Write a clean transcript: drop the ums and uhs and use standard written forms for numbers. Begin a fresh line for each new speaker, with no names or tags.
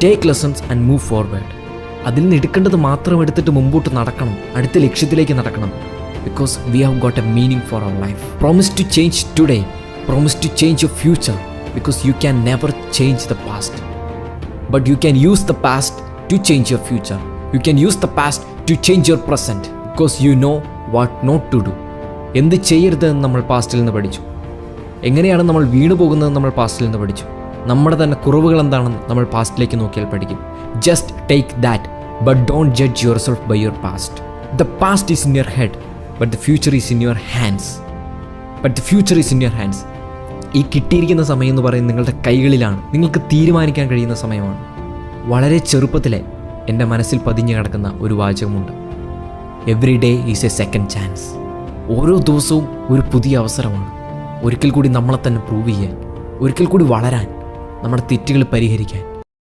Take lessons and move forward. അതിൽ നിന്ന് എടുക്കേണ്ടത് മാത്രം എടുത്തിട്ട് മുമ്പോട്ട് നടക്കണം, അടുത്ത ലക്ഷ്യത്തിലേക്ക് നടക്കണം. Because we have got a meaning for our life. Promise to change today, promise to change your future. Because you can never change the past, but you can use the past to change your future. You can use the past to change your present. Because you know what not to do. എന്ത് ചെയ്യരുതെന്ന് നമ്മൾ പാസ്റ്റിൽ നിന്ന് പഠിച്ചു. എങ്ങനെയാണ് നമ്മൾ വീണു പോകുന്നതെന്ന് നമ്മൾ പാസ്റ്റിൽ നിന്ന് പഠിച്ചു. നമ്മുടെ തന്നെ കുറവുകൾ എന്താണെന്ന് നമ്മൾ പാസ്റ്റിലേക്ക് നോക്കിയാൽ പഠിക്കും. Just take that, but don't judge yourself by your past. The past is in your head, but the future is in your hands. ഈ കിട്ടിയിരിക്കുന്ന സമയം എന്ന് പറയുന്നത് നിങ്ങളുടെ കൈകളിലാണ്. നിങ്ങൾക്ക് തീരുമാനിക്കാൻ കഴിയുന്ന സമയമാണ്. വളരെ ചെറുപ്പത്തിലെ എൻ്റെ മനസ്സിൽ പതിഞ്ഞു കിടക്കുന്ന ഒരു വാചകമുണ്ട്: every day is a second chance. ഓരോ ദിവസവും ഒരു പുതിയ അവസരമാണ്. ഒരിക്കൽ കൂടി നമ്മളെ തന്നെ പ്രൂവ് ചെയ്യാൻ, ഒരിക്കൽ കൂടി വളരാൻ, നമ്മുടെ തെറ്റുകൾ പരിഹരിക്കാൻ.